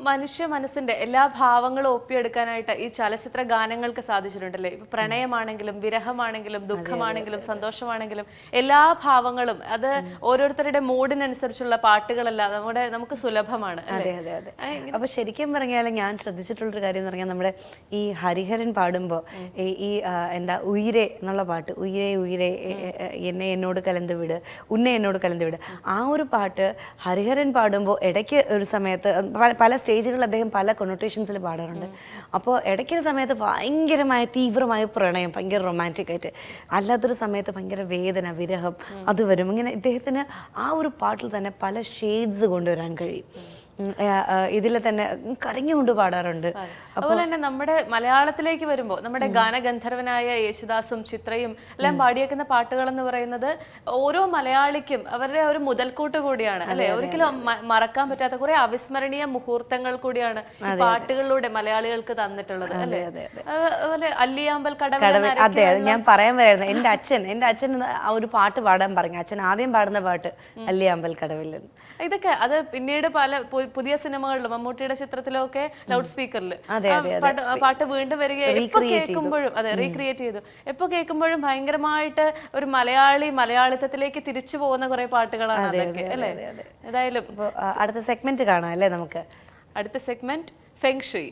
മനുഷ്യ മനസ്സിന്റെ എല്ലാ ഭാവങ്ങളും ഒപ്പിയെടുക്കാനായിട്ട് ഈ ചലച്ചിത്ര ഗാനങ്ങൾക്ക് സാധിച്ചിട്ടുണ്ടല്ലേ? ഇപ്പൊ പ്രണയമാണെങ്കിലും വിരഹമാണെങ്കിലും ദുഃഖമാണെങ്കിലും സന്തോഷമാണെങ്കിലും എല്ലാ ഭാവങ്ങളും അത് ഓരോരുത്തരുടെ മൂഡിനനുസരിച്ചുള്ള പാട്ടുകളല്ല നമുക്ക് സുലഭമാണ്. അതെ അതെ അതെ. അപ്പൊ ശരിക്കും പറഞ്ഞാൽ ഞാൻ ശ്രദ്ധിച്ചിട്ടുള്ളൊരു കാര്യം എന്ന് പറഞ്ഞാൽ നമ്മുടെ ഈ ഹരിഹരൻ പാടുമ്പോൾ ഈ എന്താ ഉയിരെ എന്നുള്ള പാട്ട്, ഉയിരെ ഉയിരെ എന്നെ എന്നോട് കലന്ത് വിട്, ഉന്നെ എന്നോട് കലന്ത് വിട്, ആ ഒരു പാട്ട് ഹരിഹരൻ പാടുമ്പോൾ ഇടയ്ക്ക് ഒരു സമയത്ത് പല സ്റ്റേജുകളിൽ അദ്ദേഹം പല കൊണോട്ടേഷൻസിൽ പാടാറുണ്ട്. അപ്പോൾ ഇടയ്ക്കൊരു സമയത്ത് ഭയങ്കരമായ തീവ്രമായ പ്രണയം, ഭയങ്കര റൊമാൻറ്റിക് ആയിട്ട്, അല്ലാത്തൊരു സമയത്ത് ഭയങ്കര വേദന വിരഹം അത് വരും. ഇങ്ങനെ ഇദ്ദേഹത്തിന് ആ ഒരു പാട്ടിൽ തന്നെ പല ഷെയ്ഡ്സ് കൊണ്ടുവരാൻ കഴിയും. ഇതിൽ തന്നെ കരഞ്ഞുകൊണ്ട് പാടാറുണ്ട്. അതുപോലെ തന്നെ നമ്മുടെ മലയാളത്തിലേക്ക് വരുമ്പോൾ നമ്മുടെ ഗാനഗന്ധർവനായ യേശുദാസും ചിത്രയും എല്ലാം പാടിയേക്കുന്ന പാട്ടുകൾ എന്ന് പറയുന്നത് ഓരോ മലയാളിക്കും അവരുടെ ഒരു മുതൽക്കൂട്ട് കൂടിയാണ് അല്ലെ? ഒരിക്കലും മറക്കാൻ പറ്റാത്ത കുറെ അവിസ്മരണീയ മുഹൂർത്തങ്ങൾ കൂടിയാണ് ഈ പാട്ടുകളിലൂടെ മലയാളികൾക്ക് തന്നിട്ടുള്ളത് അല്ലെ? അതുപോലെ അല്ലിയാമ്പൽ കടവ്. അതെ, ഞാൻ പറയാൻ വരായിരുന്നു. എന്റെ അച്ഛൻ ഒരു പാട്ട് പാടാൻ പറഞ്ഞു. അച്ഛൻ ആദ്യം പാടുന്ന പാട്ട് അല്ലിയാമ്പൽ കടവിൽ. ഇതൊക്കെ അത് പിന്നീട് പല പുതിയ സിനിമകളിലും മമ്മൂട്ടിയുടെ ചിത്രത്തിലൊക്കെ ലൗഡ് സ്പീക്കറിൽ പാട്ട് വീണ്ടും വരികയും എപ്പോ കേൾക്കുമ്പോഴും അതെ റീക്രിയേറ്റ് ചെയ്തു. എപ്പോ കേൾക്കുമ്പോഴും ഭയങ്കരമായിട്ട് ഒരു മലയാളിത്തത്തിലേക്ക് തിരിച്ചു പോകുന്ന കുറെ പാട്ടുകളാണ് അതൊക്കെ അല്ലെ? ഏതായാലും അടുത്ത സെഗ്മെന്റ് കാണാം അല്ലേ നമുക്ക്? അടുത്ത സെഗ്മെന്റ് ഫെങ് ഷുയി.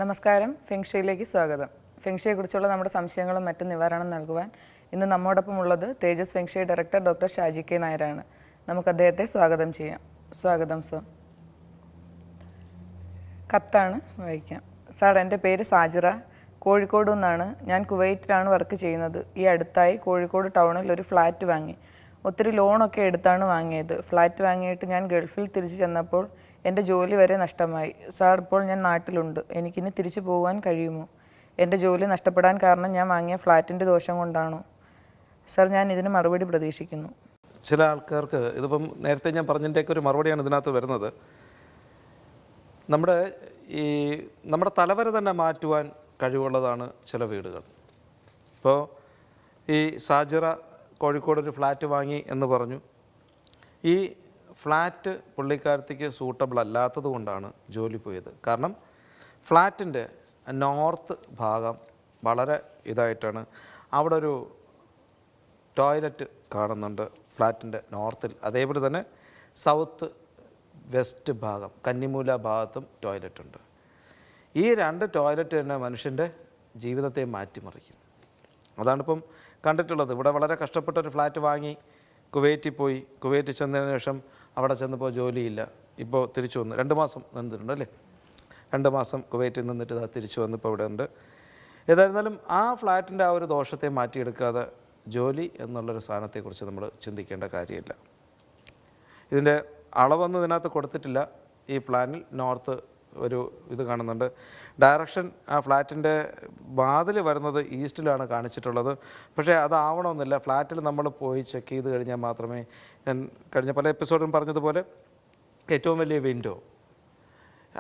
നമസ്കാരം, ഫെങ് ഷുയിലേക്ക് സ്വാഗതം. ഫെങ് ഷുയെക്കുറിച്ചുള്ള നമ്മുടെ സംശയങ്ങളും മറ്റും നിവാരണം നൽകുവാൻ ഇന്ന് നമ്മോടൊപ്പം ഉള്ളത് Tejas feng shui director doctor Shaji K നായരാണ്. നമുക്ക് അദ്ദേഹത്തെ സ്വാഗതം ചെയ്യാം. സ്വാഗതം സർ. കത്താണ്, വായിക്കാം. സാർ, എൻ്റെ പേര് സാജിറ, കോഴിക്കോട് നിന്നാണ്. ഞാൻ കുവൈറ്റിലാണ് വർക്ക് ചെയ്യുന്നത്. ഈ അടുത്തായി കോഴിക്കോട് ടൗണിൽ ഒരു ഫ്ലാറ്റ് വാങ്ങി. ഒത്തിരി ലോണൊക്കെ എടുത്താണ് വാങ്ങിയത്. ഫ്ലാറ്റ് വാങ്ങിയിട്ട് ഞാൻ ഗൾഫിൽ തിരിച്ചു ചെന്നപ്പോൾ എൻ്റെ ജോലി വരെ നഷ്ടമായി. സാർ, ഇപ്പോൾ ഞാൻ നാട്ടിലുണ്ട്. എനിക്കിനി തിരിച്ചു പോകാൻ കഴിയുമോ? എൻ്റെ ജോലി നഷ്ടപ്പെടാൻ കാരണം ഞാൻ വാങ്ങിയ ഫ്ലാറ്റിൻ്റെ ദോഷം കൊണ്ടാണോ? സാർ, ഞാൻ ഇതിന് മറുപടി പ്രതീക്ഷിക്കുന്നു. ചില ആൾക്കാർക്ക് ഇതിപ്പം നേരത്തെ ഞാൻ പറഞ്ഞതിൻ്റെയൊക്കെ ഒരു മറുപടിയാണ് ഇതിനകത്ത് വരുന്നത്. നമ്മുടെ തലവര തന്നെ മാറ്റുവാൻ കഴിവുള്ളതാണ് ചില വീടുകൾ. ഇപ്പോൾ ഈ സാജിറ കോഴിക്കോട് ഒരു ഫ്ലാറ്റ് വാങ്ങി എന്ന് പറഞ്ഞു. ഈ ഫ്ലാറ്റ് പുള്ളിക്കാരത്തേക്ക് സൂട്ടബിൾ അല്ലാത്തത് കൊണ്ടാണ് ജോലി പോയത്. കാരണം ഫ്ലാറ്റിൻ്റെ നോർത്ത് ഭാഗം വളരെ ഇതായിട്ടാണ്. അവിടെ ഒരു ടോയ്ലറ്റ് കാണുന്നുണ്ട് ഫ്ലാറ്റിൻ്റെ നോർത്തിൽ. അതേപോലെ തന്നെ സൗത്ത് വെസ്റ്റ് ഭാഗം കന്നിമൂല ഭാഗത്തും ടോയ്ലറ്റ് ഉണ്ട്. ഈ രണ്ട് ടോയ്ലറ്റ് തന്നെ മനുഷ്യൻ്റെ ജീവിതത്തെ മാറ്റിമറിക്കും. അതാണിപ്പം കണ്ടിട്ടുള്ളത്. ഇവിടെ വളരെ കഷ്ടപ്പെട്ടൊരു ഫ്ലാറ്റ് വാങ്ങി കുവൈറ്റിൽ പോയി. കുവൈറ്റിൽ ചെന്നതിന് ശേഷം അവിടെ ചെന്നപ്പോൾ ജോലിയില്ല. ഇപ്പോൾ തിരിച്ചു വന്നു. 2 മാസം നിന്നിട്ടുണ്ട് അല്ലേ? 2 മാസം കുവൈറ്റിൽ നിന്നിട്ട് ഇതാ തിരിച്ചു വന്നിപ്പോൾ ഇവിടെ ഉണ്ട്. ഏതായിരുന്നാലും ആ ഫ്ലാറ്റിൻ്റെ ആ ഒരു ദോഷത്തെ മാറ്റിയെടുക്കാതെ ജോലി എന്നുള്ളൊരു സാധനത്തെക്കുറിച്ച് നമ്മൾ ചിന്തിക്കേണ്ട കാര്യമില്ല. ഇതിൻ്റെ അളവൊന്നും ഇതിനകത്ത് കൊടുത്തിട്ടില്ല. ഈ പ്ലാനിൽ നോർത്ത് ഒരു ഇത് കാണുന്നുണ്ട്. ഡയറക്ഷൻ ആ ഫ്ലാറ്റിൻ്റെ വാതിൽ വരുന്നത് ഈസ്റ്റിലാണ് കാണിച്ചിട്ടുള്ളത്. പക്ഷേ അതാവണമെന്നില്ല. ഫ്ലാറ്റിൽ നമ്മൾ പോയി ചെക്ക് ചെയ്ത് കഴിഞ്ഞാൽ മാത്രമേ, ഞാൻ കഴിഞ്ഞ പല എപ്പിസോഡും പറഞ്ഞതുപോലെ, ഏറ്റവും വലിയ വിൻഡോ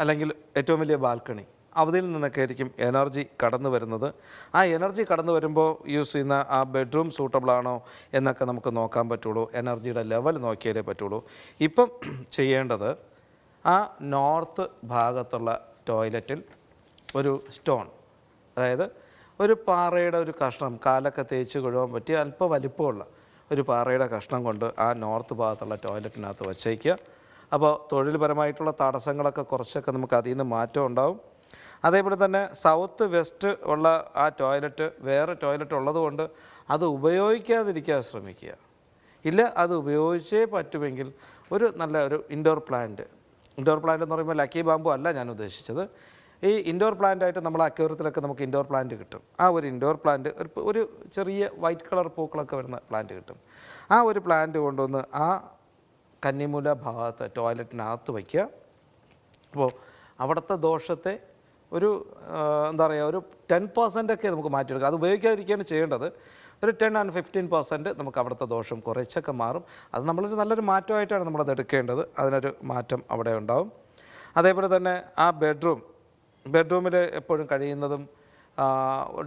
അല്ലെങ്കിൽ ഏറ്റവും വലിയ ബാൽക്കണി, അവതിൽ നിന്നൊക്കെ ആയിരിക്കും എനർജി കടന്നു വരുന്നത്. ആ എനർജി കടന്നു വരുമ്പോൾ യൂസ് ചെയ്യുന്ന ആ ബെഡ്റൂം സൂട്ടബിളാണോ എന്നൊക്കെ നമുക്ക് നോക്കാൻ പറ്റുള്ളൂ. എനർജിയുടെ ലെവൽ നോക്കിയാലേ പറ്റുള്ളൂ. ഇപ്പം ചെയ്യേണ്ടത് ആ നോർത്ത് ഭാഗത്തുള്ള ടോയ്ലറ്റിൽ ഒരു സ്റ്റോൺ, അതായത് ഒരു പാറയുടെ ഒരു കഷ്ണം, കാലൊക്കെ തേച്ച് കഴുകാൻ പറ്റിയ അല്പം വലിപ്പമുള്ള ഒരു പാറയുടെ കഷ്ണം കൊണ്ട് ആ നോർത്ത് ഭാഗത്തുള്ള ടോയ്ലറ്റിനകത്ത് വച്ചേക്കുക. അപ്പോൾ തൊഴിൽപരമായിട്ടുള്ള തടസ്സങ്ങളൊക്കെ കുറച്ചൊക്കെ നമുക്ക് അതിൽ നിന്ന് മാറ്റം ഉണ്ടാവും. അതേപോലെ തന്നെ സൗത്ത് വെസ്റ്റ് ഉള്ള ആ ടോയ്ലറ്റ് വേറെ ടോയ്ലറ്റ് ഉള്ളതുകൊണ്ട് അത് ഉപയോഗിക്കാതിരിക്കാൻ ശ്രമിക്കുക. ഇല്ല, അത് ഉപയോഗിച്ചേ പറ്റുമെങ്കിൽ ഒരു നല്ല ഒരു ഇൻഡോർ പ്ലാന്റ് എന്ന് പറയുമ്പോൾ ലക്കി ബാമ്പു അല്ല ഞാൻ ഉദ്ദേശിച്ചത്. ഈ ഇൻഡോർ പ്ലാന്റായിട്ട് നമ്മൾ അക്വേറിയത്തിലൊക്കെ നമുക്ക് ഇൻഡോർ പ്ലാന്റ് കിട്ടും. ആ ഒരു ഇൻഡോർ പ്ലാന്റ് ഒരു ചെറിയ വൈറ്റ് കളർ പൂക്കളൊക്കെ വരുന്ന പ്ലാന്റ് കിട്ടും. ആ ഒരു പ്ലാന്റ് കൊണ്ടുവന്ന് ആ കന്നിമൂല ഭാഗത്ത് ടോയ്ലറ്റിനകത്ത് വയ്ക്കുക. അപ്പോൾ അവിടുത്തെ ദോഷത്തെ ഒരു എന്താ പറയുക, ഒരു 10% നമുക്ക് മാറ്റിയെടുക്കാം. അത് ഉപയോഗിക്കാതിരിക്കുകയാണ് ചെയ്യേണ്ടത്. ഒരു 10 and 15% നമുക്ക് അവിടുത്തെ ദോഷം കുറച്ചൊക്കെ മാറും. അത് നമ്മളൊരു നല്ലൊരു മാറ്റമായിട്ടാണ് നമ്മളത് എടുക്കേണ്ടത്. അതിനൊരു മാറ്റം അവിടെ ഉണ്ടാവും. അതേപോലെ തന്നെ ആ ബെഡ്റൂമിൽ എപ്പോഴും കഴിയുന്നതും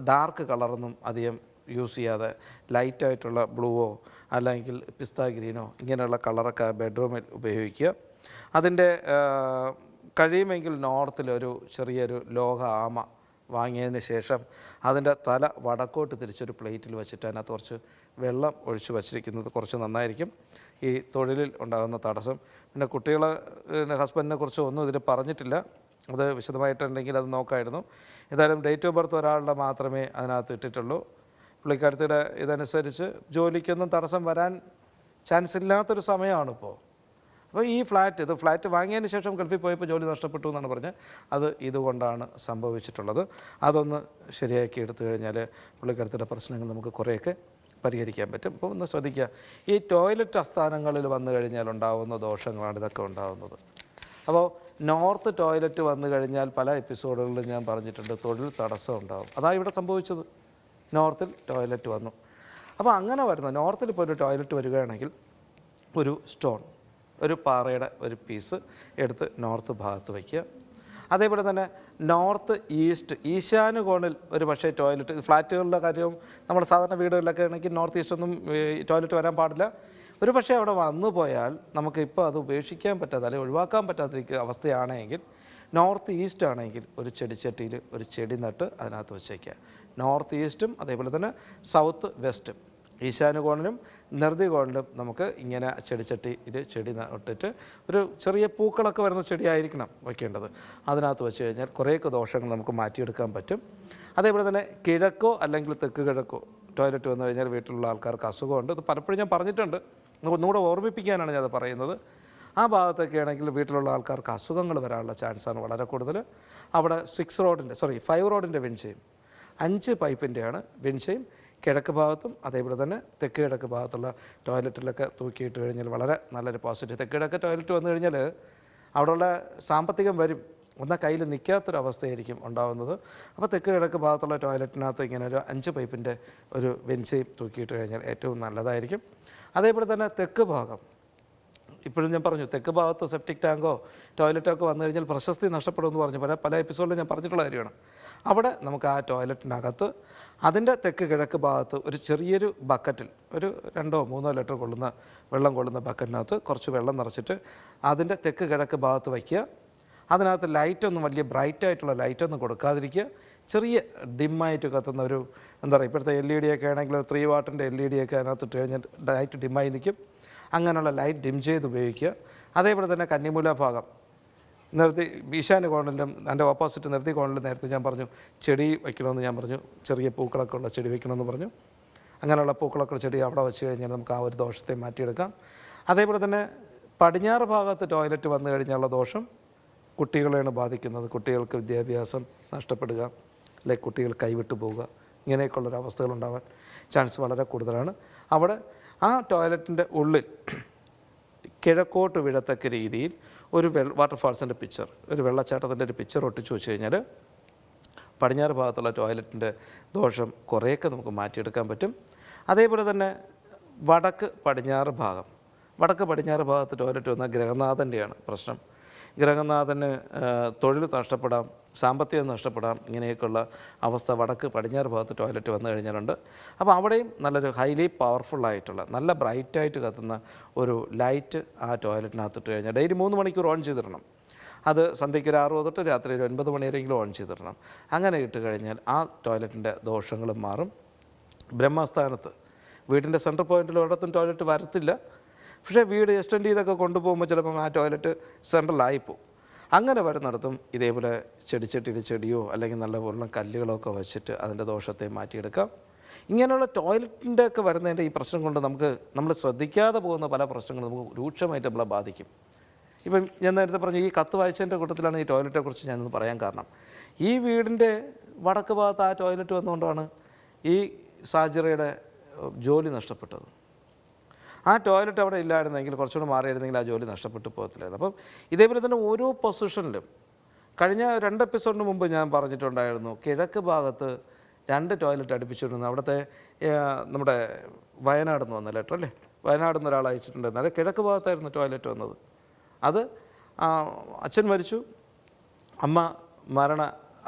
ഡാർക്ക് കളറൊന്നും അധികം യൂസ് ചെയ്യാതെ ലൈറ്റായിട്ടുള്ള ബ്ലൂവോ അല്ലെങ്കിൽ പിസ്ത ഗ്രീനോ ഇങ്ങനെയുള്ള കളറൊക്കെ ബെഡ്റൂമിൽ ഉപയോഗിക്കുക. അതിൻ്റെ കഴിയുമെങ്കിൽ നോർത്തിലൊരു ചെറിയൊരു ലോഹ ആമ വാങ്ങിയതിന് ശേഷം അതിൻ്റെ തല വടക്കോട്ട് തിരിച്ചൊരു പ്ലേറ്റിൽ വെച്ചിട്ട് അതിനകത്ത് കുറച്ച് വെള്ളം ഒഴിച്ച് വച്ചിരിക്കുന്നത് കുറച്ച് നന്നായിരിക്കും ഈ തൊഴിലിൽ ഉണ്ടാകുന്ന തടസ്സം. പിന്നെ കുട്ടികളെ ഹസ്ബൻഡിനെ കുറിച്ച് ഒന്നും ഇതിൽ പറഞ്ഞിട്ടില്ല, അത് വിശദമായിട്ടുണ്ടെങ്കിൽ അത് നോക്കായിരുന്നു. ഏതായാലും ഡേറ്റ് ഓഫ് ബർത്ത് ഒരാളുടെ മാത്രമേ അതിനകത്ത് ഇട്ടിട്ടുള്ളൂ. പുള്ളിക്കാരത്തിയുടെ ഇതനുസരിച്ച് ജോലിക്കൊന്നും തടസ്സം വരാൻ ചാൻസ് ഇല്ലാത്തൊരു സമയമാണിപ്പോൾ. അപ്പോൾ ഈ ഫ്ലാറ്റ് വാങ്ങിയതിന് ശേഷം ഗൾഫിൽ പോയപ്പോൾ ജോലി നഷ്ടപ്പെട്ടു എന്നാണ് പറഞ്ഞത്. അത് ഇതുകൊണ്ടാണ് സംഭവിച്ചിട്ടുള്ളത്. അതൊന്ന് ശരിയാക്കി എടുത്തു കഴിഞ്ഞാൽ പുള്ളിക്കാരത്തിൻ്റെ പ്രശ്നങ്ങൾ നമുക്ക് കുറേയൊക്കെ പരിഹരിക്കാൻ പറ്റും. അപ്പോൾ ഒന്ന് ശ്രദ്ധിക്കുക, ഈ ടോയ്ലറ്റ് അസ്ഥാനങ്ങളിൽ വന്നു കഴിഞ്ഞാൽ ഉണ്ടാകുന്ന ദോഷങ്ങളാണ് ഇതൊക്കെ ഉണ്ടാകുന്നത്. അപ്പോൾ നോർത്ത് ടോയ്ലറ്റ് വന്നു കഴിഞ്ഞാൽ പല എപ്പിസോഡുകളിലും ഞാൻ പറഞ്ഞിട്ടുണ്ട് തൊഴിൽ തടസ്സം ഉണ്ടാകും. അതാണ് ഇവിടെ സംഭവിച്ചത്. നോർത്തിൽ ടോയ്ലറ്റ് വന്നു. അപ്പോൾ അങ്ങനെ വരുന്ന നോർത്തിൽ ഇപ്പോൾ ഒരു ടോയ്ലറ്റ് വരികയാണെങ്കിൽ ഒരു സ്റ്റോൺ, ഒരു പാറയുടെ ഒരു പീസ് എടുത്ത് നോർത്ത് ഭാഗത്ത് വയ്ക്കുക. അതേപോലെ തന്നെ നോർത്ത് ഈശാനുകോണിൽ ഒരു പക്ഷേ ടോയ്ലറ്റ്, ഫ്ലാറ്റുകളുടെ കാര്യവും നമ്മുടെ സാധാരണ വീടുകളിലൊക്കെ ആണെങ്കിൽ നോർത്ത് ഈസ്റ്റൊന്നും ടോയ്ലറ്റ് വരാൻ പാടില്ല. ഒരു പക്ഷേ അവിടെ വന്നു പോയാൽ നമുക്കിപ്പോൾ അത് ഉപേക്ഷിക്കാൻ പറ്റാത്ത അല്ലെങ്കിൽ ഒഴിവാക്കാൻ പറ്റാത്ത അവസ്ഥയാണെങ്കിൽ നോർത്ത് ഈസ്റ്റ് ആണെങ്കിൽ ഒരു ചെടിച്ചട്ടിയിൽ ഒരു ചെടി നട്ട് അതിനകത്ത് വെച്ചേക്കുക. നോർത്ത് ഈസ്റ്റും അതേപോലെ തന്നെ സൗത്ത് വെസ്റ്റും ഈശാനുകോണിലും നിർദ്ദികോണിലും നമുക്ക് ഇങ്ങനെ ചെടിച്ചട്ടിയിൽ ചെടി നട്ടിട്ട് ഒരു ചെറിയ പൂക്കളൊക്കെ വരുന്ന ചെടിയായിരിക്കണം വയ്ക്കേണ്ടത്. അതിനകത്ത് വെച്ച് കഴിഞ്ഞാൽ കുറേയൊക്കെ ദോഷങ്ങൾ നമുക്ക് മാറ്റിയെടുക്കാൻ പറ്റും. അതേപോലെ തന്നെ കിഴക്കോ അല്ലെങ്കിൽ തെക്ക് കിഴക്കോ ടോയ്ലറ്റ് വന്നു കഴിഞ്ഞാൽ വീട്ടിലുള്ള ആൾക്കാർക്ക് അസുഖമുണ്ട്. ഇത് പലപ്പോഴും ഞാൻ പറഞ്ഞിട്ടുണ്ട്, ഒന്നുകൂടെ ഓർമ്മിപ്പിക്കാനാണ് ഞാനത് പറയുന്നത്. ആ ഭാഗത്തൊക്കെ ആണെങ്കിൽ വീട്ടിലുള്ള ആൾക്കാർക്ക് അസുഖങ്ങൾ വരാനുള്ള ചാൻസാണ് വളരെ കൂടുതൽ. അവിടെ 5 റോഡിൻ്റെ വിൻഷയും 5 പൈപ്പിൻ്റെയാണ് വിൻഷയും കിഴക്ക് ഭാഗത്തും അതേപോലെ തന്നെ തെക്ക് കിഴക്ക് ഭാഗത്തുള്ള ടോയ്ലറ്റിലൊക്കെ തൂക്കിയിട്ട് കഴിഞ്ഞാൽ വളരെ നല്ലൊരു പോസിറ്റീവ്. തെക്ക് കിഴക്ക് ടോയ്ലറ്റ് വന്നു കഴിഞ്ഞാൽ അവിടെയുള്ള സാമ്പത്തികം വരും, ഒന്നാൽ കയ്യിൽ നിൽക്കാത്തൊരവസ്ഥയായിരിക്കും ഉണ്ടാകുന്നത്. അപ്പോൾ തെക്ക് കിഴക്ക് ഭാഗത്തുള്ള ടോയ്ലറ്റിനകത്ത് ഇങ്ങനെ ഒരു 5 പൈപ്പിൻ്റെ ഒരു വെൻസയും തൂക്കിയിട്ട് കഴിഞ്ഞാൽ ഏറ്റവും നല്ലതായിരിക്കും. അതേപോലെ തന്നെ തെക്ക് ഭാഗം, ഇപ്പോഴും ഞാൻ പറഞ്ഞു തെക്ക് ഭാഗത്ത് സെപ്റ്റിക് ടാങ്കോ ടോയ്ലറ്റോ ഒക്കെ വന്നു കഴിഞ്ഞാൽ പ്രശസ്തി നഷ്ടപ്പെടുമെന്ന് പറഞ്ഞു പല എപ്പിസോഡിലും ഞാൻ പറഞ്ഞിട്ടുള്ള കാര്യമാണ്. അവിടെ നമുക്ക് ആ ടോയ്ലറ്റിനകത്ത് അതിൻ്റെ തെക്ക് കിഴക്ക് ഭാഗത്ത് ഒരു ചെറിയൊരു ബക്കറ്റിൽ ഒരു 2-3 ലിറ്റർ വെള്ളം കൊള്ളുന്ന ബക്കറ്റിനകത്ത് കുറച്ച് വെള്ളം നിറച്ചിട്ട് അതിൻ്റെ തെക്ക് കിഴക്ക് ഭാഗത്ത് വയ്ക്കുക. അതിനകത്ത് ലൈറ്റൊന്നും വലിയ ബ്രൈറ്റായിട്ടുള്ള ലൈറ്റൊന്നും കൊടുക്കാതിരിക്കുക. ചെറിയ ഡിമ്മായിട്ട് കത്തുന്ന ഒരു ഇപ്പോഴത്തെ LED ഒക്കെ ആണെങ്കിൽ 3 വാട്ടിൻ്റെ LED ഒക്കെ അതിനകത്ത് ഇട്ട് കഴിഞ്ഞാൽ ലൈറ്റ് ഡിമ്മായി നിൽക്കും. അങ്ങനെയുള്ള ലൈറ്റ് ഡിം ചെയ്ത് ഉപയോഗിക്കുക. അതേപോലെ തന്നെ കന്നിമൂല ഭാഗം ഈശാന്യ കോണിലും എൻ്റെ ഓപ്പോസിറ്റ് നിർത്തി കോണിലും നേരത്തെ ഞാൻ പറഞ്ഞു ചെടി വയ്ക്കണമെന്ന് ഞാൻ പറഞ്ഞു, ചെറിയ പൂക്കളൊക്കെ ഉള്ള ചെടി വയ്ക്കണമെന്ന് പറഞ്ഞു. അങ്ങനെയുള്ള പൂക്കളൊക്കെ ചെടി അവിടെ വെച്ച് കഴിഞ്ഞാൽ നമുക്ക് ആ ഒരു ദോഷത്തെ മാറ്റിയെടുക്കാം. അതേപോലെ തന്നെ പടിഞ്ഞാറ് ഭാഗത്ത് ടോയ്ലറ്റ് വന്നു കഴിഞ്ഞുള്ള ദോഷം കുട്ടികളെയാണ് ബാധിക്കുന്നത്. കുട്ടികൾക്ക് വിദ്യാഭ്യാസം നഷ്ടപ്പെടുക, അല്ലെങ്കിൽ കുട്ടികൾ കൈവിട്ടു പോവുക, ഇങ്ങനെയൊക്കെയുള്ളൊരു അവസ്ഥകളുണ്ടാവാൻ ചാൻസ് വളരെ കൂടുതലാണ്. അവിടെ ആ ടോയ്ലറ്റിൻ്റെ ഉള്ളിൽ കിഴക്കോട്ട് വീഴത്തക്ക രീതിയിൽ ഒരു വാട്ടർഫാൾസിൻ്റെ പിക്ചർ, ഒരു വെള്ളച്ചാട്ടത്തിൻ്റെ ഒരു പിക്ചർ ഒട്ടിച്ചു വെച്ച് കഴിഞ്ഞാൽ പടിഞ്ഞാറ് ഭാഗത്തുള്ള ടോയ്ലറ്റിൻ്റെ ദോഷം കുറേയൊക്കെ നമുക്ക് മാറ്റിയെടുക്കാൻ പറ്റും. അതേപോലെ തന്നെ വടക്ക് പടിഞ്ഞാറ് ഭാഗത്ത് ടോയ്ലറ്റ് വന്നാൽ ഗ്രഹനാഥൻ്റെയാണ് പ്രശ്നം. ഗ്രഹനാഥന് തൊഴിൽ നഷ്ടപ്പെടാം, സാമ്പത്തികം നഷ്ടപ്പെടാം, ഇങ്ങനെയൊക്കെയുള്ള അവസ്ഥ വടക്ക് പടിഞ്ഞാറ് ഭാഗത്ത് ടോയ്ലറ്റ് വന്നു കഴിഞ്ഞാലുണ്ട്. അപ്പോൾ അവിടെയും നല്ലൊരു ഹൈലി പവർഫുള്ളായിട്ടുള്ള നല്ല ബ്രൈറ്റായിട്ട് കത്തുന്ന ഒരു ലൈറ്റ് ആ ടോയ്ലറ്റിനകത്തിട്ട് കഴിഞ്ഞാൽ ഡെയിലി 3 മണിക്കൂർ ഓൺ ചെയ്തിടണം. അത് സന്ധ്യയ്ക്ക് ഒരു 6 തൊട്ട് രാത്രി ഒരു 9 മണി വരെയെങ്കിലും ഓൺ ചെയ്തിടണം. അങ്ങനെ ഇട്ട് കഴിഞ്ഞാൽ ആ ടോയ്ലറ്റിൻ്റെ ദോഷങ്ങളും മാറും. ബ്രഹ്മസ്ഥാനത്ത് വീടിൻ്റെ സെൻട്രൽ പോയിൻറ്റിൽ ഒരിടത്തും ടോയ്ലറ്റ് വരത്തില്ല. പക്ഷേ വീട് എക്സ്റ്റെൻഡ് ചെയ്തൊക്കെ കൊണ്ടുപോകുമ്പോൾ ചിലപ്പം ആ ടോയ്ലറ്റ് സെൻട്രലായിപ്പോവും. അങ്ങനെ വരുന്നിടത്തും ഇതേപോലെ ചെടിച്ചട്ടിയിൽ ചെടിയോ അല്ലെങ്കിൽ നല്ല പോലുള്ള കല്ലുകളോ ഒക്കെ വെച്ചിട്ട് അതിൻ്റെ ദോഷത്തെ മാറ്റിയെടുക്കാം. ഇങ്ങനെയുള്ള ടോയ്ലറ്റിൻ്റെ ഒക്കെ വരുന്നതിൻ്റെ ഈ പ്രശ്നം കൊണ്ട് നമ്മൾ ശ്രദ്ധിക്കാതെ പോകുന്ന പല പ്രശ്നങ്ങളും നമുക്ക് രൂക്ഷമായിട്ട് നമ്മളെ ബാധിക്കും. ഇപ്പം ഞാൻ നേരത്തെ പറഞ്ഞു ഈ കത്ത് വായിച്ചതിൻ്റെ കൂട്ടത്തിലാണ് ഈ ടോയ്ലറ്റിനെ കുറിച്ച് ഞാനൊന്ന് പറയാൻ കാരണം. ഈ വീടിൻ്റെ വടക്ക് ഭാഗത്ത് ആ ടോയ്ലറ്റ് വന്നുകൊണ്ടാണ് ഈ സാജിറയുടെ ജോലി നഷ്ടപ്പെട്ടത്. ആ ടോയ്ലറ്റ് അവിടെ ഇല്ലായിരുന്നെങ്കിൽ കുറച്ചുകൂടെ മാറിയിരുന്നെങ്കിൽ ആ ജോലി നഷ്ടപ്പെട്ടു പോകത്തില്ലായിരുന്നു. അപ്പം ഇതേപോലെ തന്നെ ഓരോ പൊസിഷനിലും കഴിഞ്ഞ 2 എപ്പിസോഡിന് മുമ്പ് ഞാൻ പറഞ്ഞിട്ടുണ്ടായിരുന്നു കിഴക്ക് ഭാഗത്ത് 2 ടോയ്ലറ്റ് അടുപ്പിച്ചിരുന്നു. അവിടുത്തെ നമ്മുടെ വയനാട് നിന്ന് വന്ന ലെറ്റർ അല്ലേ, വയനാട് നിന്ന് ഒരാൾ അയച്ചിട്ടുണ്ടായിരുന്നു. അത് കിഴക്ക് ഭാഗത്തായിരുന്നു ടോയ്ലറ്റ് വന്നത്. അത് അച്ഛൻ മരിച്ചു, അമ്മ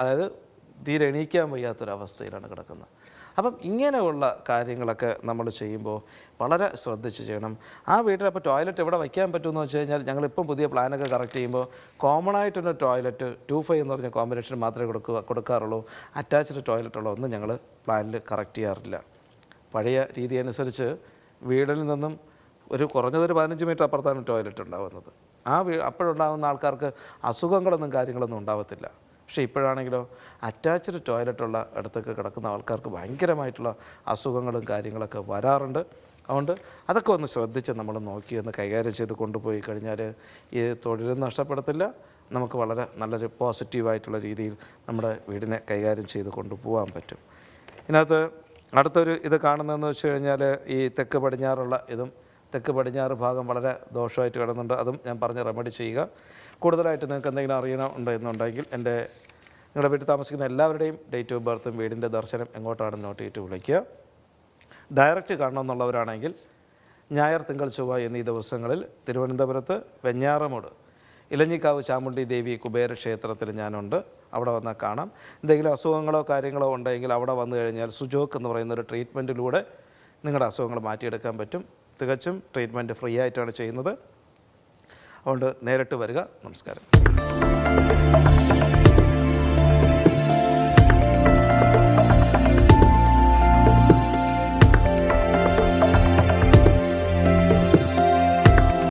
അതായത് തീരെ എണീക്കാൻ വയ്യാത്തൊരവസ്ഥയിലാണ് കിടക്കുന്നത്. അപ്പം ഇങ്ങനെയുള്ള കാര്യങ്ങളൊക്കെ നമ്മൾ ചെയ്യുമ്പോൾ വളരെ ശ്രദ്ധിച്ച് ചെയ്യണം. ആ വീട്ടിൽ അപ്പോൾ ടോയ്ലറ്റ് എവിടെ വയ്ക്കാൻ പറ്റുമെന്ന് വെച്ച് കഴിഞ്ഞാൽ ഞങ്ങളിപ്പം പുതിയ പ്ലാനൊക്കെ കറക്റ്റ് ചെയ്യുമ്പോൾ കോമൺ ആയിട്ടൊരു ടോയ്ലറ്റ് 2-5 എന്ന് പറഞ്ഞ കോമ്പിനേഷൻ മാത്രമേ കൊടുക്കാറുള്ളൂ. അറ്റാച്ച്ഡ് ടോയ്ലറ്റുള്ള ഒന്നും ഞങ്ങൾ പ്ലാനിൽ കറക്റ്റ് ചെയ്യാറില്ല. പഴയ രീതി അനുസരിച്ച് വീടിൽ നിന്നും ഒരു കുറഞ്ഞതൊരു 15 മീറ്റർ അപ്പുറത്താണ് ടോയ്ലറ്റ് ഉണ്ടാകുന്നത്. അപ്പോഴുണ്ടാകുന്ന ആൾക്കാർക്ക് അസുഖങ്ങളൊന്നും കാര്യങ്ങളൊന്നും ഉണ്ടാകത്തില്ല. പക്ഷേ ഇപ്പോഴാണെങ്കിലോ അറ്റാച്ച്ഡ് ടോയ്ലറ്റുള്ള അടുത്തൊക്കെ കിടക്കുന്ന ആൾക്കാർക്ക് ഭയങ്കരമായിട്ടുള്ള അസുഖങ്ങളും കാര്യങ്ങളൊക്കെ വരാറുണ്ട്. അതുകൊണ്ട് അതൊക്കെ ഒന്ന് ശ്രദ്ധിച്ച് നമ്മൾ നോക്കി ഒന്ന് കൈകാര്യം ചെയ്ത് കൊണ്ടുപോയി കഴിഞ്ഞാൽ ഈ തൊഴിലും നഷ്ടപ്പെടത്തില്ല, നമുക്ക് വളരെ നല്ലൊരു പോസിറ്റീവായിട്ടുള്ള രീതിയിൽ നമ്മുടെ വീടിനെ കൈകാര്യം ചെയ്ത് കൊണ്ടുപോകാൻ പറ്റും. ഇതിനകത്ത് അടുത്തൊരു ഇത് കാണുന്നതെന്ന് വെച്ച് കഴിഞ്ഞാൽ ഈ തെക്ക് പടിഞ്ഞാറുള്ള ഇതും തെക്ക് പടിഞ്ഞാറ് ഭാഗം വളരെ ദോഷമായിട്ട് കിടന്നുണ്ട്. അതും ഞാൻ പറഞ്ഞ് റെമഡി ചെയ്യുക. കൂടുതലായിട്ട് നിങ്ങൾക്ക് എന്തെങ്കിലും അറിയണമെന്നുണ്ടെങ്കിൽ നിങ്ങളുടെ വീട്ടിൽ താമസിക്കുന്ന എല്ലാവരുടെയും ഡേറ്റ് ഓഫ് ബർത്തും വീടിൻ്റെ ദർശനം എങ്ങോട്ടാണെന്ന് നോട്ട് ചെയ്തിട്ട് വിളിക്കുക. ഡയറക്റ്റ് കാണണമെന്നുള്ളവരാണെങ്കിൽ ഞായർ, തിങ്കൾ, ചൊവ്വ എന്നീ ദിവസങ്ങളിൽ തിരുവനന്തപുരത്ത് വെഞ്ഞാറമൂട് ഇലഞ്ഞിക്കാവ് ചാമുണ്ഡി ദേവി കുബേര ക്ഷേത്രത്തിൽ ഞാനുണ്ട്. അവിടെ വന്നാൽ കാണാം. എന്തെങ്കിലും അസുഖങ്ങളോ കാര്യങ്ങളോ ഉണ്ടെങ്കിൽ അവിടെ വന്നു കഴിഞ്ഞാൽ സുജോക്ക് എന്ന് പറയുന്ന ഒരു ട്രീറ്റ്മെൻറ്റിലൂടെ നിങ്ങളുടെ അസുഖങ്ങൾ മാറ്റിയെടുക്കാൻ പറ്റും. തികച്ചും ട്രീറ്റ്മെൻറ്റ് ഫ്രീ ആയിട്ടാണ് ചെയ്യുന്നത്. അതുകൊണ്ട് നേരിട്ട് വരിക. നമസ്കാരം.